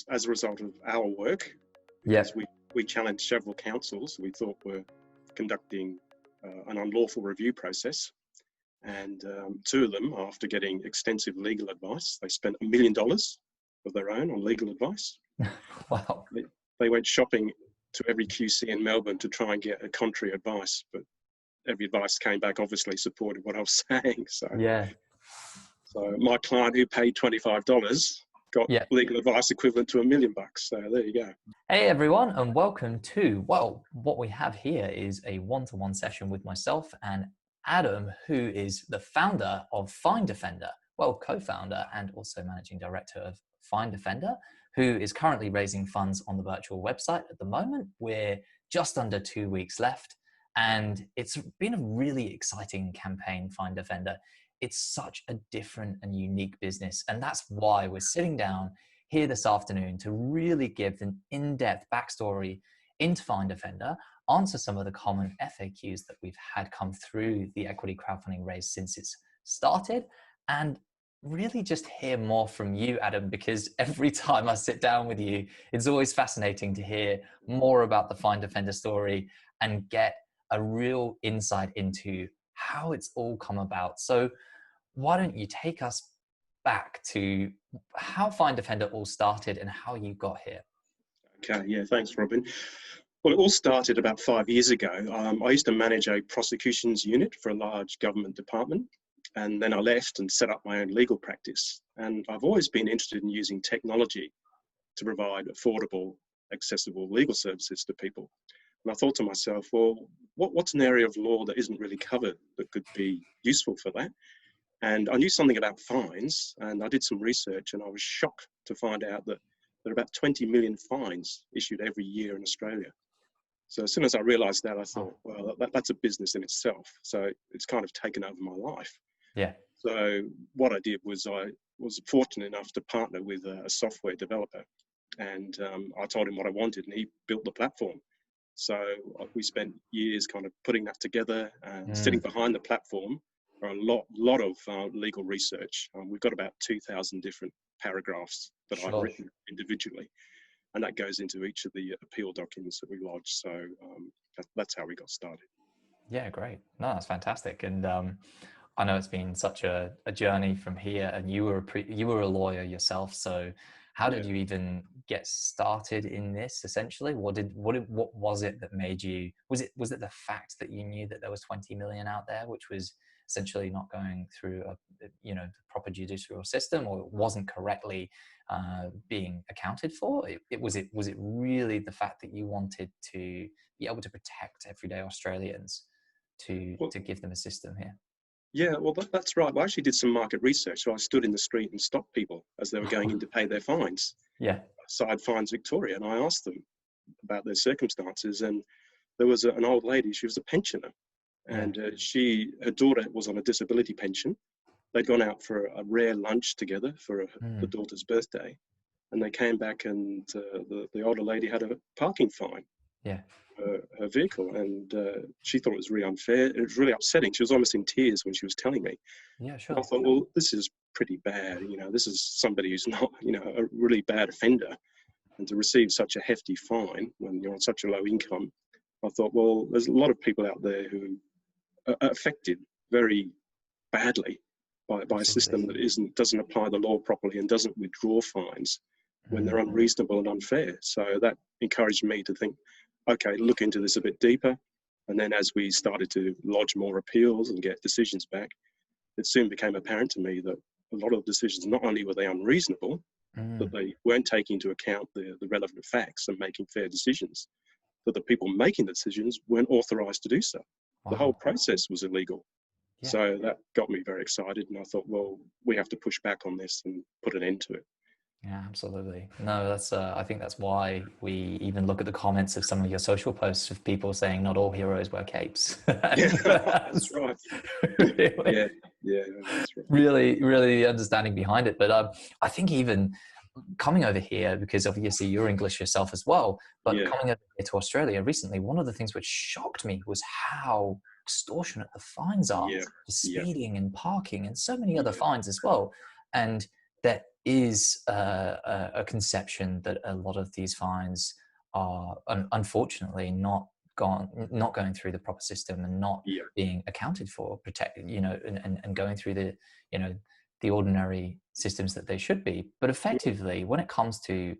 as a result of our work, because we challenged several councils we thought were conducting an unlawful review process. And two of them, after getting extensive legal advice, they spent $1 million of their own on legal advice. Wow. They went shopping to every QC in Melbourne to try and get a contrary advice, but every advice came back obviously supported what I was saying. So my client, who paid $25, got legal advice equivalent to $1 million. So there you go. Hey everyone, and welcome to, well, what we have here is a one-to-one session with myself and Adam, who is the founder of Find Defender, well, co-founder and also managing director of Find Defender, who is currently raising funds on the Birchal website at the moment. We're just under 2 weeks left, and it's been a really exciting campaign, Find Defender. It's such a different and unique business, and that's why we're sitting down here this afternoon to really give an in-depth backstory into Find Defender, answer some of the common FAQs that we've had come through the equity crowdfunding raise since it's started, and really just hear more from you, Adam, because every time I sit down with you, it's always fascinating to hear more about the Find Defender story and get a real insight into how it's all come about. So why don't you take us back to how Find Defender all started and how you got here? Okay, yeah, thanks, Robin. Well, it all started about 5 years ago. I used to manage a prosecutions unit for a large government department, and then I left and set up my own legal practice. And I've always been interested in using technology to provide affordable, accessible legal services to people. And I thought to myself, well, what's an area of law that isn't really covered that could be useful for that? And I knew something about fines, and I did some research, and I was shocked to find out that there are about 20 million fines issued every year in Australia. So as soon as I realized that, I thought, well, that's a business in itself. So it's kind of taken over my life. Yeah. So what I did was I was fortunate enough to partner with a software developer, and I told him what I wanted, and he built the platform. So we spent years kind of putting that together and sitting behind the platform for a lot of legal research. We've got about 2,000 different paragraphs that I've written individually, and that goes into each of the appeal documents that we lodge. So that's how we got started. Yeah, great. No, that's fantastic. And I know it's been such a journey from here, and you were a lawyer yourself. So how did you even get started in this? Essentially, what was it that made you? Was it the fact that you knew that there was 20 million out there, which was essentially not going through the proper judicial system, or it wasn't correctly being accounted for? Was it really the fact that you wanted to be able to protect everyday Australians to give them a system here? Yeah, well, that's right. I actually did some market research. So I stood in the street and stopped people as they were going in to pay their fines. Yeah. Side Fines Victoria, and I asked them about their circumstances. And there was an old lady. She was a pensioner, and her daughter was on a disability pension. They'd gone out for a rare lunch together for the daughter's birthday, and they came back, and the older lady had a parking fine. Yeah. Her vehicle, and she thought it was really unfair. It was really upsetting. She was almost in tears when she was telling me. Yeah, sure. I thought, well, this is pretty bad. This is somebody who's not, a really bad offender, and to receive such a hefty fine when you're on such a low income. I thought, well, there's a lot of people out there who are affected very badly by a system that doesn't apply the law properly and doesn't withdraw fines when they're unreasonable and unfair. So that encouraged me to think, okay, look into this a bit deeper. And then as we started to lodge more appeals and get decisions back, it soon became apparent to me that a lot of decisions, not only were they unreasonable, but they weren't taking into account the relevant facts and making fair decisions, that the people making the decisions weren't authorised to do so. Wow. The whole process was illegal. Yeah. So that got me very excited, and I thought, well, we have to push back on this and put an end to it. Yeah, absolutely. No, that's. I think that's why we even look at the comments of some of your social posts of people saying not all heroes wear capes. That's right. Really, yeah, that's right. Really the understanding behind it. But I think even coming over here, because obviously you're English yourself as well, but coming over here to Australia recently, one of the things which shocked me was how extortionate the fines are for speeding and parking and so many other fines as well, and that is a conception that a lot of these fines are unfortunately not going through the proper system and not Yeah. being accounted for, protected, and going through the, the ordinary systems that they should be. But effectively, when it comes to,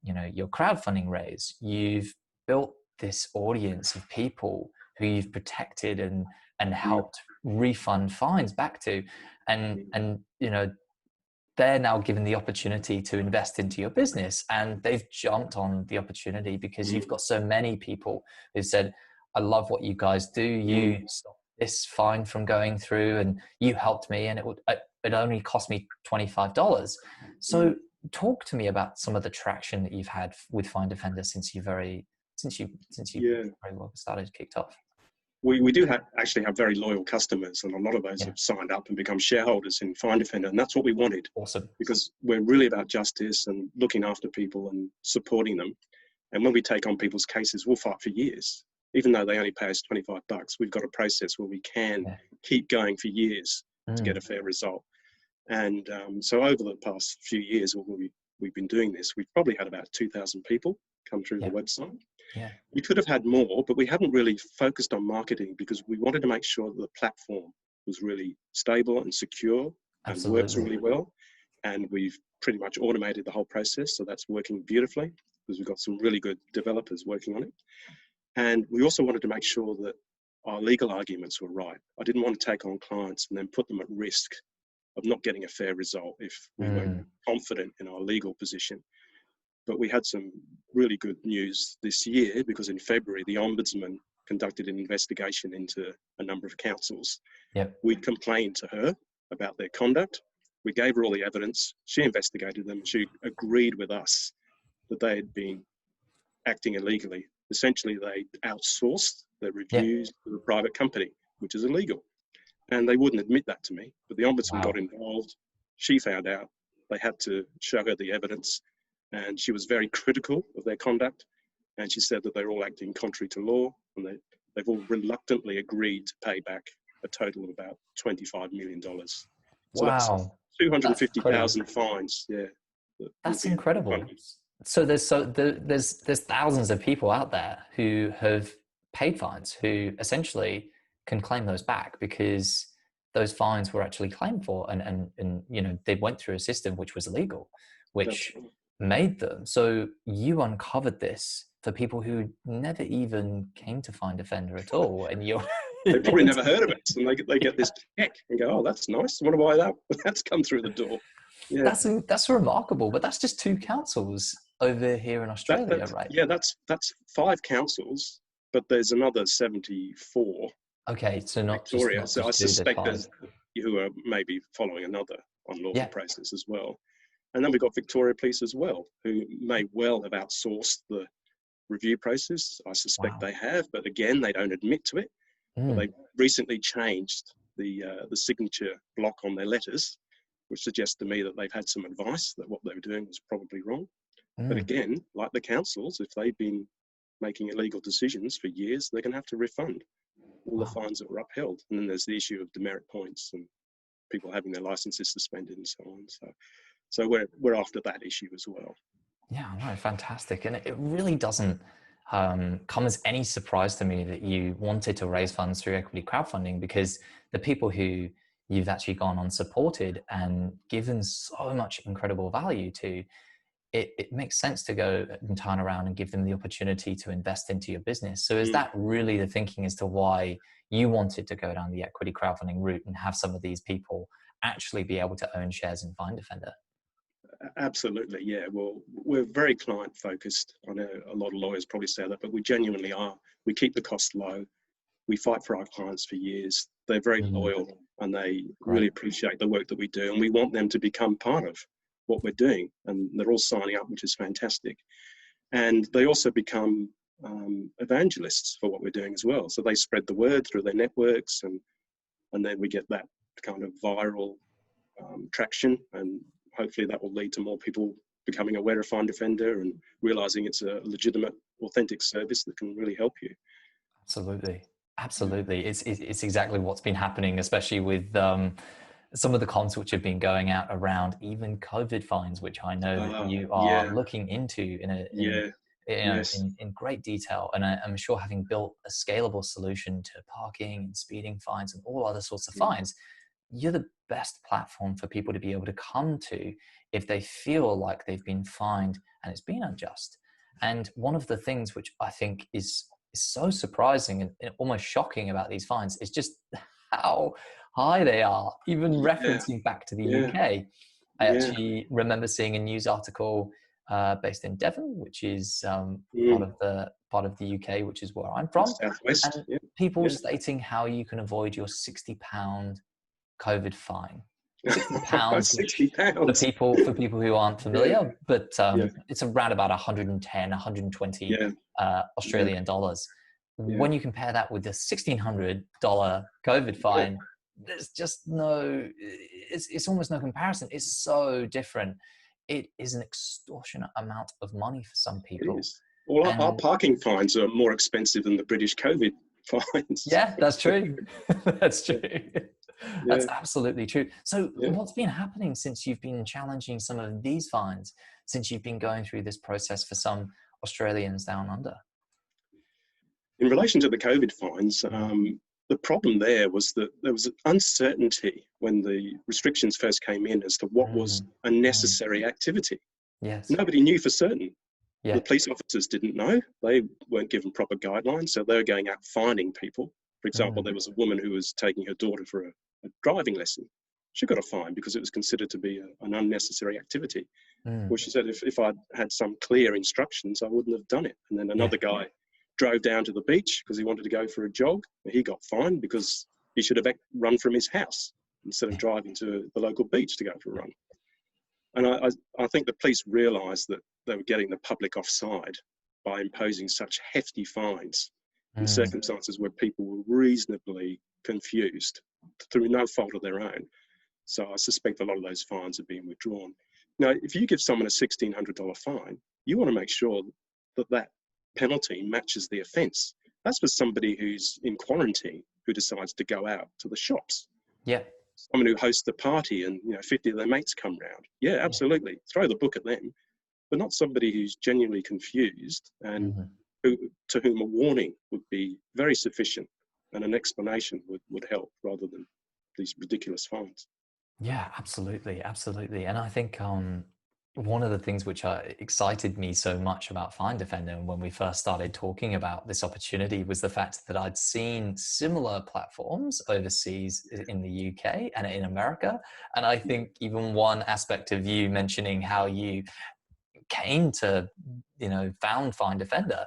your crowdfunding raise, you've built this audience of people who you've protected and helped refund fines back to, and they're now given the opportunity to invest into your business, and they've jumped on the opportunity because you've got so many people who said, I love what you guys do, you stopped this fine from going through and you helped me, and it only cost me $25. So talk to me about some of the traction that you've had with Fine Defender since you very well started, kicked off. We do actually have very loyal customers, and a lot of those have signed up and become shareholders in Fine Defender, and that's what we wanted. Awesome. Because we're really about justice and looking after people and supporting them. And when we take on people's cases, we'll fight for years. Even though they only pay us $25, we've got a process where we can keep going for years to get a fair result. And so over the past few years, we've been doing this, we've probably had about 2,000 people come through the website. Yeah. We could have had more, but we haven't really focused on marketing because we wanted to make sure that the platform was really stable and secure and works really well. And we've pretty much automated the whole process, so that's working beautifully because we've got some really good developers working on it. And we also wanted to make sure that our legal arguments were right. I didn't want to take on clients and then put them at risk of not getting a fair result if we weren't confident in our legal position. But we had some really good news this year because in February, the Ombudsman conducted an investigation into a number of councils. We complained to her about their conduct. We gave her all the evidence. She investigated them. She agreed with us that they had been acting illegally. Essentially, they outsourced their reviews to a private company, which is illegal. And they wouldn't admit that to me, but the Ombudsman got involved. She found out. They had to show her the evidence. And she was very critical of their conduct. And she said that they're all acting contrary to law. And they've all reluctantly agreed to pay back a total of about $25 million. So that's 250,000 fines. Yeah. That's incredible. So there's thousands of people out there who have paid fines who essentially can claim those back because those fines were actually claimed for, and they went through a system which was illegal, which made them. So you uncovered this for people who never even came to Fine Defender at all, and they probably never heard of it, and they get this check and go, oh, that's nice. What about that? That's come through the door. Yeah. That's remarkable, but that's just 2 councils over here in Australia, right? Yeah, that's 5 councils, but there's another 74. Okay, so not Victoria. Just so I suspect there's who are maybe following another unlawful process as well. And then we've got Victoria Police as well, who may well have outsourced the review process. I suspect they have, but again, they don't admit to it. But they recently changed the signature block on their letters, which suggests to me that they've had some advice that what they were doing was probably wrong. But again, like the councils, if they've been making illegal decisions for years, they're going to have to refund all the fines that were upheld. And then there's the issue of demerit points and people having their licenses suspended and so on. So we're after that issue as well. Yeah, no, fantastic. And it really doesn't come as any surprise to me that you wanted to raise funds through equity crowdfunding, because the people who you've actually gone on supported and given so much incredible value to, it makes sense to go and turn around and give them the opportunity to invest into your business. So is that really the thinking as to why you wanted to go down the equity crowdfunding route and have some of these people actually be able to own shares in Fine Defender? Absolutely, yeah. Well, we're very client focused. I know a lot of lawyers probably say that, but we genuinely are. We keep the cost low. We fight for our clients for years. They're very loyal and they really appreciate the work that we do. And we want them to become part of what we're doing. And they're all signing up, which is fantastic. And they also become evangelists for what we're doing as well. So they spread the word through their networks, and then we get that kind of viral traction, and hopefully that will lead to more people becoming aware of Fine Defender and realizing it's a legitimate, authentic service that can really help you. Absolutely. It's exactly what's been happening, especially with some of the comms which have been going out around even COVID fines, which I know that you are Yeah, looking into yeah, yes, in great detail. And I'm sure having built a scalable solution to parking and speeding fines and all other sorts of mm, fines, you're the best platform for people to be able to come to if they feel like they've been fined and it's been unjust. And one of the things which I think is so surprising and almost shocking about these fines is just how high they are. Even yeah, referencing back to the yeah, UK, I yeah, actually remember seeing a news article based in Devon, which is mm, part of the UK, which is where I'm the from, Southwest, and yeah, people yeah. stating how you can avoid your £60 COVID fine. £60, which 60 pounds. for people who aren't Yeah, familiar, but yeah, it's around about 110, 120 yeah, yeah, Australian dollars. yeah, When you compare that with the $1,600 COVID yeah. fine, there's just no, it's almost no comparison. It's so different. It is an extortionate amount of money for some It people. is. Well, our And parking fines are more expensive than the British COVID fines. yeah, that's true. That's true. Yeah, That's absolutely true. So, yeah. what's been happening since you've been challenging some of these fines, since you've been going through this process for some Australians down under? In relation to the COVID fines, the problem there was that there was uncertainty when the restrictions first came in as to what was Mm, a mm, necessary activity. yes. Nobody knew for certain. Yeah. The police officers didn't know. They weren't given proper guidelines, so they were going out fining people. For example, Mm, there was a woman who was taking her daughter for a driving lesson. She got a fine because it was considered to be an unnecessary activity. mm, Well, she said, if I'd had some clear instructions, I wouldn't have done it. And then yeah. another guy drove down to the beach because he wanted to go for a jog. He got fined because he should have run from his house instead of Yeah. driving to the local beach to go for a Yeah. run. And I think the police realised that they were getting the public offside by imposing such hefty fines in Mm, circumstances where people were reasonably confused through no fault of their own. So I suspect a lot of those fines are being withdrawn. Now, if you give someone a $1,600 fine, you want to make sure that that penalty matches the offence. That's for somebody who's in quarantine who decides to go out to the shops. yeah. Someone who hosts a party and 50 of their mates come round. Yeah, Yeah. absolutely. Throw the book at them, but not somebody who's genuinely confused and Mhm. to whom a warning would be very sufficient and an explanation would help rather than these ridiculous fines. Yeah, absolutely, absolutely. And I think one of the things which excited me so much about Find Defender and when we first started talking about this opportunity was the fact that I'd seen similar platforms overseas in the UK and in America. And I think even one aspect of you mentioning how you came to, found Find Defender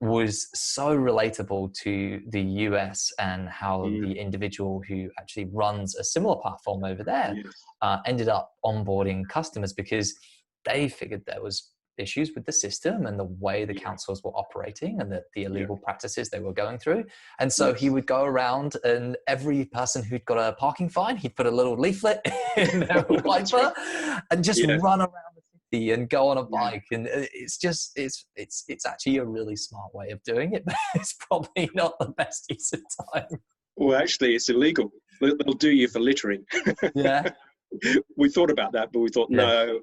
was so relatable to the US and how Mm, the individual who actually runs a similar platform over there yes. ended up onboarding customers because they figured there was issues with the system and the way the Yeah. councils were operating and the Yeah. illegal practices they were going through. And so he Yes. would go around and every person who'd got a parking fine, he'd put a little leaflet in their That's right. wiper and just Yeah. run around and go on a Yeah. bike, and it's actually a really smart way of doing it, but it's probably not the best use of time. Well, actually, it's illegal. They'll do you for littering. Yeah, We thought about that, but we thought, yeah, no,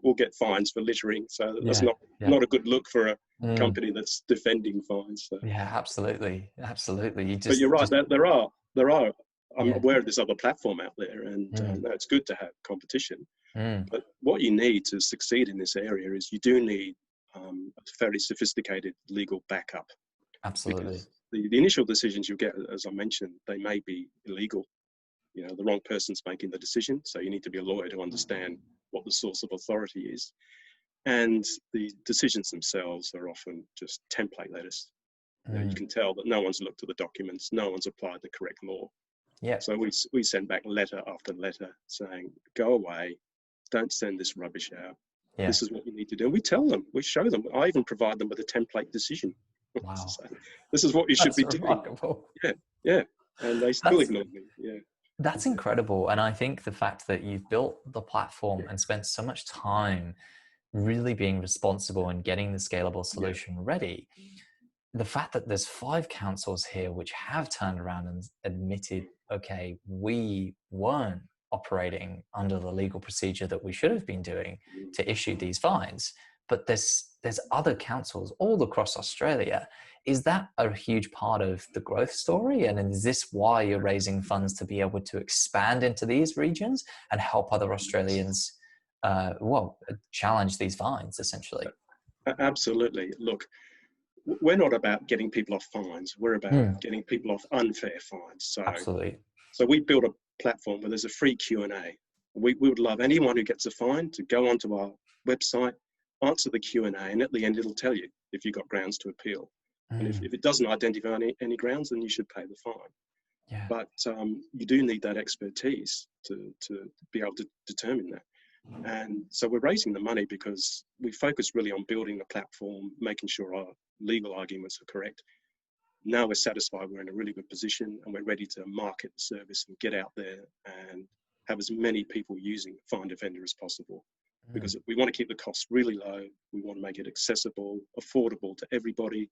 we'll get fines for littering. So that's yeah, yeah. not a good look for a Mm, company that's defending fines. So. yeah, absolutely, absolutely. You But you're right. just There are. I'm yeah. aware of this other platform out there, and Mm, no, it's good to have competition. mm, But what you need to succeed in this area is you do need a fairly sophisticated legal backup, absolutely. because the initial decisions you get, as I mentioned, they may be illegal. The wrong person's making the decision, so you need to be a lawyer to understand what the source of authority is. And the decisions themselves are often just template letters. You Mm, can tell that no one's looked at the documents, no one's applied the correct law. yeah, So we send back letter after letter saying, go away, don't send this rubbish out. yeah. This is what you need to do. And we tell them, we show them. I even provide them with a template decision. Wow, So this is what you should that's be doing. remarkable. Yeah, yeah. And they still That's ignore me. Yeah, That's incredible. And I think the fact that you've built the platform and spent so much time really being responsible and getting the scalable yeah, solution ready, the fact that there's 5 councils here which have turned around and admitted, okay, we weren't operating under the legal procedure that we should have been doing to issue these fines. But there's other councils all across Australia. Is that a huge part of the growth story? And is this why you're raising funds to be able to expand into these regions and help other Australians, challenge these fines, essentially? Absolutely. Look, we're not about getting people off fines. We're about getting people off unfair fines. Absolutely. So we built a platform where there's a free Q&A. We would love anyone who gets a fine to go onto our website, answer the Q&A, and at the end it'll tell you if you've got grounds to appeal. And if it doesn't identify any grounds, then you should pay the fine. Yeah. But you do need that expertise to be able to determine that. And so we're raising the money because we focus really on building the platform, making sure our legal arguments are correct. Now we're satisfied we're in a really good position and we're ready to market the service and get out there and have as many people using Find Defender as possible. Because we want to keep the costs really low. We want to make it accessible, affordable to everybody.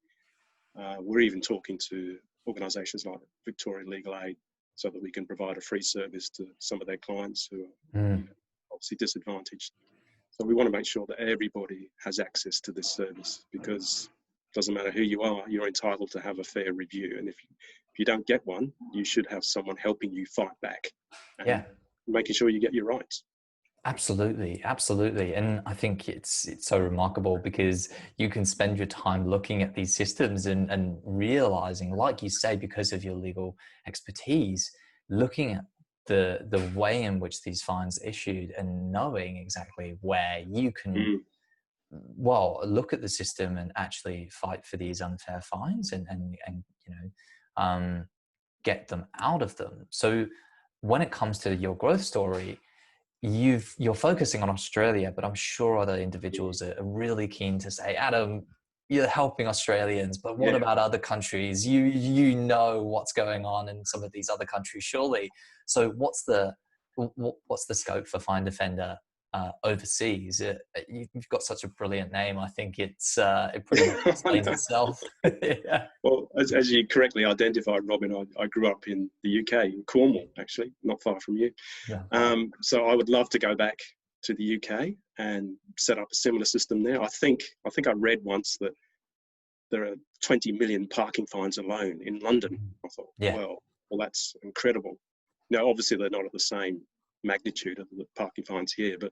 We're even talking to organisations like Victoria Legal Aid so that we can provide a free service to some of their clients who are obviously disadvantaged. So we want to make sure that everybody has access to this service, because it doesn't matter who you are, you're entitled to have a fair review. And if you don't get one, you should have someone helping you fight back and making sure you get your rights. Absolutely, absolutely. And I think it's so remarkable because you can spend your time looking at these systems and realizing, like you say, because of your legal expertise, looking at the way in which these fines are issued and knowing exactly where you can look at the system and actually fight for these unfair fines and get them out of them. So when it comes to your growth story, you're focusing on Australia, but I'm sure other individuals are really keen to say, Adam, you're helping Australians, but what about other countries? You know what's going on in some of these other countries, surely. So what's the scope for Find Defender overseas? You've got such a brilliant name. I think it pretty much explains itself. Yeah. Well, as you correctly identified, Robin, I grew up in the UK, in Cornwall, actually, not far from you. Yeah. So I would love to go back to the UK and set up a similar system there. I think I read once that there are 20 million parking fines alone in London. I thought, well, that's incredible. Now, obviously, they're not at the same magnitude of the parking fines here, but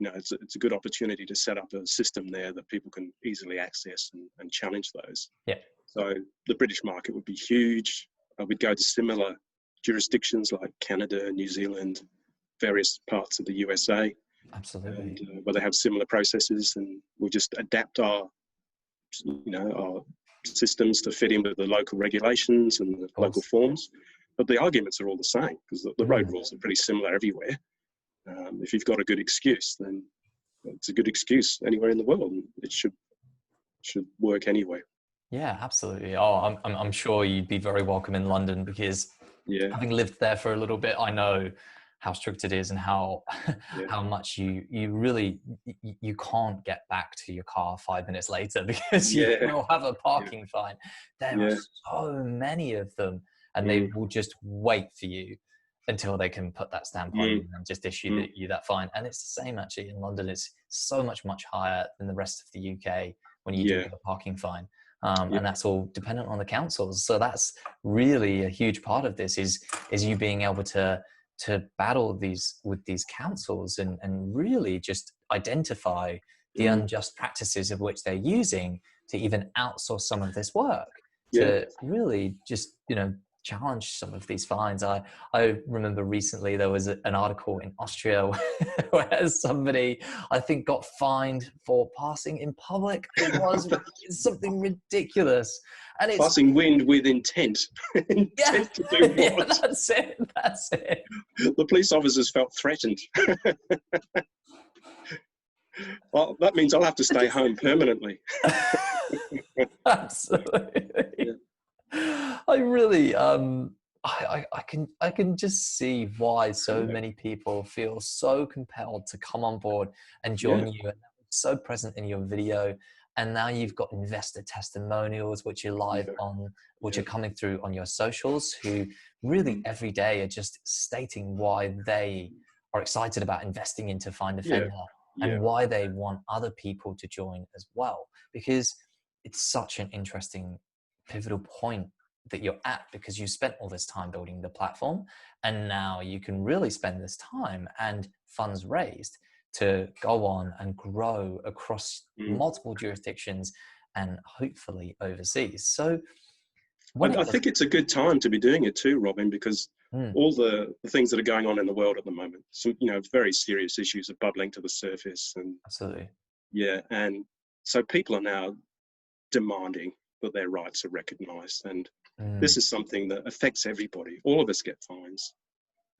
it's a good opportunity to set up a system there that people can easily access and challenge those. Yeah. So the British market would be huge. We'd go to similar jurisdictions like Canada, New Zealand, various parts of the USA. Absolutely. And, where they have similar processes, and we'll just adapt our systems to fit in with the local regulations and the local forms. But the arguments are all the same because the road rules are pretty similar everywhere. If you've got a good excuse, then it's a good excuse anywhere in the world. And it should work anywhere. Yeah, absolutely. Oh, I'm sure you'd be very welcome in London because having lived there for a little bit, I know how strict it is and how much you really you can't get back to your car 5 minutes later because you will have a parking fine. There are so many of them, and they will just wait for you until they can put that stamp on you and just issue you that fine. And it's the same actually in London. It's so much higher than the rest of the UK when you do get a parking fine. And that's all dependent on the councils. So that's really a huge part of this is you being able to battle with these councils and really just identify the unjust practices of which they're using to even outsource some of this work to really just challenge some of these fines. I remember recently there was an article in Austria where somebody I think got fined for passing in public. It was something ridiculous. And it's passing wind with intent. Intent to do what? Yeah, that's it. The police officers felt threatened. Well, that means I'll have to stay home permanently. Absolutely. I really I can just see why so many people feel so compelled to come on board and join you, and that was so present in your video. And now you've got investor testimonials which are live on, which are coming through on your socials, who really every day are just stating why they are excited about investing into Find a Yeah. Fender, Yeah. and why they want other people to join as well, because it's such an interesting pivotal point that you're at, because you spent all this time building the platform, and now you can really spend this time and funds raised to go on and grow across multiple jurisdictions and hopefully overseas. So I think it's a good time to be doing it too, Robin, because all the things that are going on in the world at the moment, some, very serious issues are bubbling to the surface. And absolutely. Yeah. And so people are now demanding that their rights are recognised. And this is something that affects everybody. All of us get fines.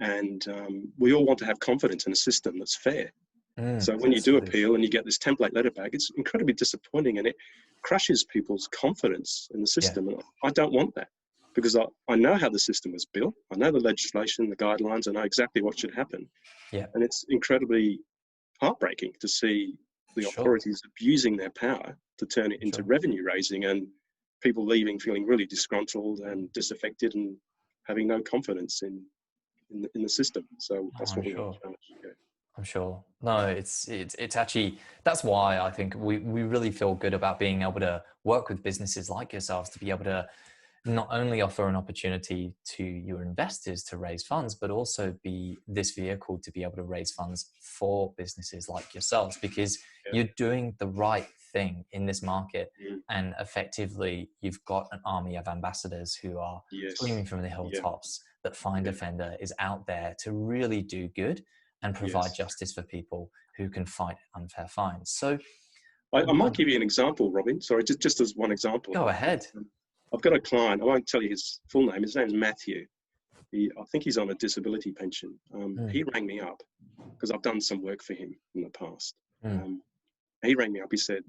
And we all want to have confidence in a system that's fair. So when you do appeal and you get this template letter back, it's incredibly disappointing, and it crushes people's confidence in the system. And I don't want that, because I know how the system was built. I know the legislation, the guidelines. I know exactly what should happen. Yeah. And it's incredibly heartbreaking to see the authorities abusing their power to turn it into revenue raising, and people leaving feeling really disgruntled and disaffected and having no confidence in the system. So that's what we want to change. Yeah. I'm sure. No, it's actually, that's why I think we really feel good about being able to work with businesses like yourselves to be able to not only offer an opportunity to your investors to raise funds, but also be this vehicle to be able to raise funds for businesses like yourselves, because you're doing the right thing in this market. And effectively, you've got an army of ambassadors who are screaming from the hilltops that Find a Fender is out there to really do good and provide justice for people who can fight unfair fines. So I might give you an example, Robin. Sorry, just as one example. Go ahead. I've got a client. I won't tell you his full name. His name's Matthew. I think he's on a disability pension. He rang me up because I've done some work for him in the past. He rang me up. He said,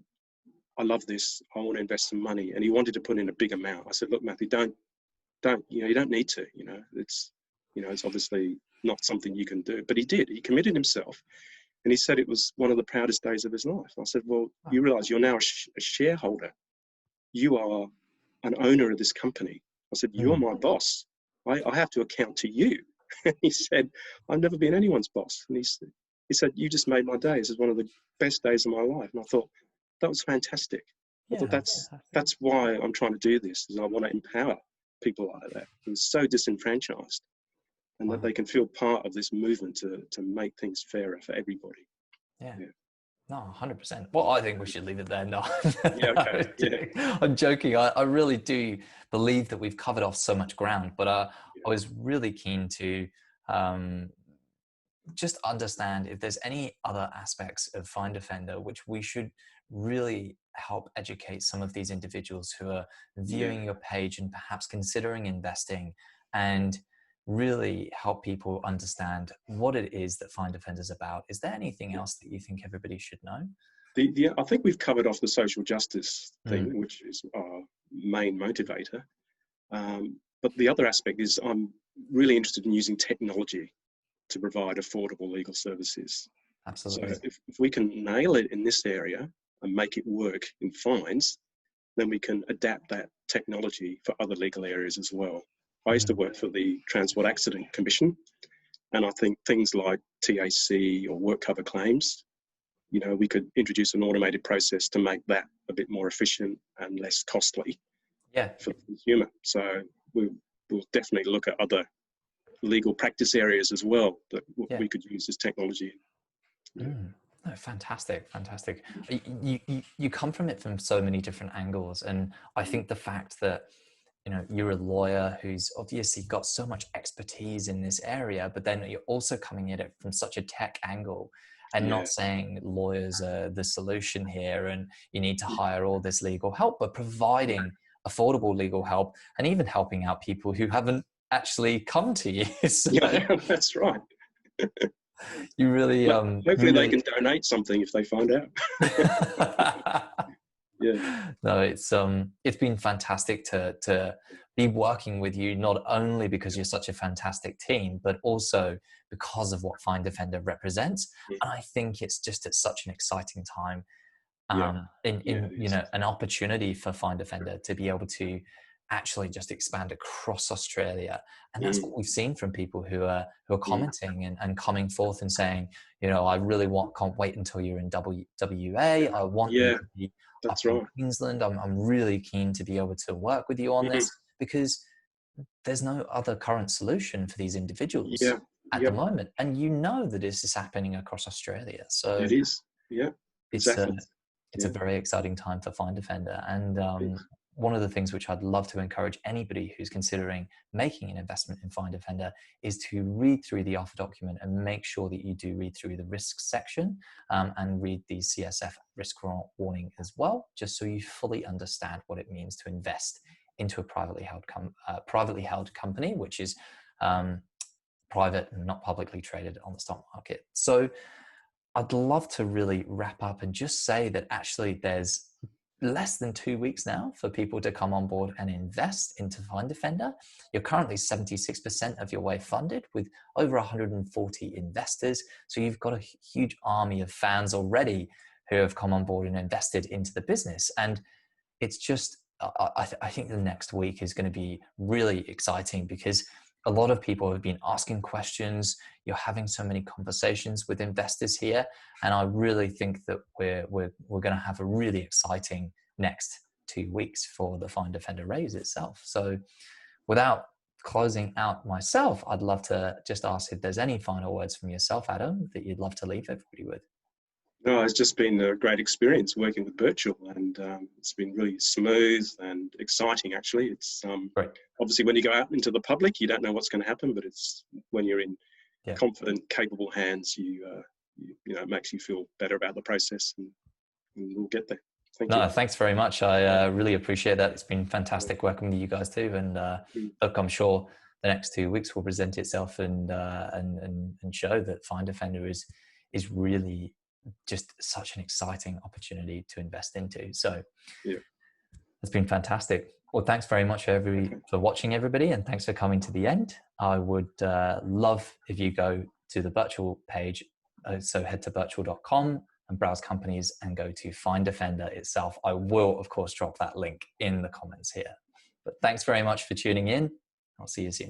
"I love this. I want to invest some money," and he wanted to put in a big amount. I said, "Look, Matthew, don't. You don't need to. It's obviously not something you can do." But he did. He committed himself, and he said it was one of the proudest days of his life. I said, "Well, you realise you're now a shareholder. You are an owner of this company." I said, "You're my boss. I have to account to you." And he said, "I've never been anyone's boss." And he said, "You just made my day. This is one of the best days of my life." And I thought, that was fantastic. I thought that's why I'm trying to do this, is I want to empower people like that who are so disenfranchised, and that they can feel part of this movement to make things fairer for everybody. Yeah. No, 100%. Well, I think we should leave it there. No, Okay. I'm joking. I really do believe that we've covered off so much ground, but I was really keen to just understand if there's any other aspects of Find a Fender which we should really help educate some of these individuals who are viewing your page and perhaps considering investing, and really help people understand what it is that Find a Fender is about. Is there anything else that you think everybody should know? I think we've covered off the social justice thing, which is our main motivator. But the other aspect is I'm really interested in using technology to provide affordable legal services. Absolutely. So if we can nail it in this area and make it work in fines, then we can adapt that technology for other legal areas as well. I used to work for the Transport Accident Commission, and I think things like TAC or work cover claims, we could introduce an automated process to make that a bit more efficient and less costly for the consumer. So we'll definitely look at other legal practice areas as well that we could use this technology. No, fantastic. You come from it from so many different angles, and I think the fact that you're a lawyer who's obviously got so much expertise in this area, but then you're also coming at it from such a tech angle, and not saying lawyers are the solution here and you need to hire all this legal help, but providing affordable legal help and even helping out people who haven't actually come to you. So that's right. You really hopefully they can donate something if they find out. No, it's been fantastic to be working with you, not only because you're such a fantastic team, but also because of what Find a Fender represents. And I think it's just at such an exciting time an opportunity for Find a Fender to be able to actually just expand across Australia. And that's Mm. what we've seen from people who are Mm. commenting and coming forth and saying, you know, I really can't wait until you're in WA. I want you Yeah, to be up that's in right. Queensland. I'm really keen to be able to work with you on Mhm. this, because there's no other current solution for these individuals Yeah. at the Yep. moment. And you know that this is happening across Australia. So It is. Yeah. it's a Exactly. it's a Yeah. very exciting time for Find Defender. And It is. one of the things which I'd love to encourage anybody who's considering making an investment in Find Defender is to read through the offer document and make sure that you do read through the risks section, and read the CSF risk warning as well, just so you fully understand what it means to invest into a privately held company, which is private and not publicly traded on the stock market. So I'd love to really wrap up and just say that actually there's less than 2 weeks now for people to come on board and invest into Find Defender. You're currently 76% of your way funded with over 140 investors. So you've got a huge army of fans already who have come on board and invested into the business. And it's just, I think the next week is going to be really exciting, because a lot of people have been asking questions. You're having so many conversations with investors here, and I really think that we're going to have a really exciting next 2 weeks for the Find Defender raise itself. So, without closing out myself, I'd love to just ask if there's any final words from yourself, Adam, that you'd love to leave everybody with. No, it's just been a great experience working with Birchal, and it's been really smooth and exciting. Actually, it's Great. obviously when you go out into the public, you don't know what's going to happen, but it's when you're in confident, capable hands, you know, it makes you feel better about the process, and we'll get there. Thank you. No, thanks very much. I really appreciate that. It's been fantastic working with you guys too. And look, I'm sure the next 2 weeks will present itself and show that Find Defender is really just such an exciting opportunity to invest into. So yeah, it's been fantastic. Well, thanks very much for watching, everybody, and thanks for coming to the end. I would love if you go to the Birchal page. So head to birchal.com and browse companies and go to Find Defender itself. I will, of course, drop that link in the comments here. But thanks very much for tuning in. I'll see you soon.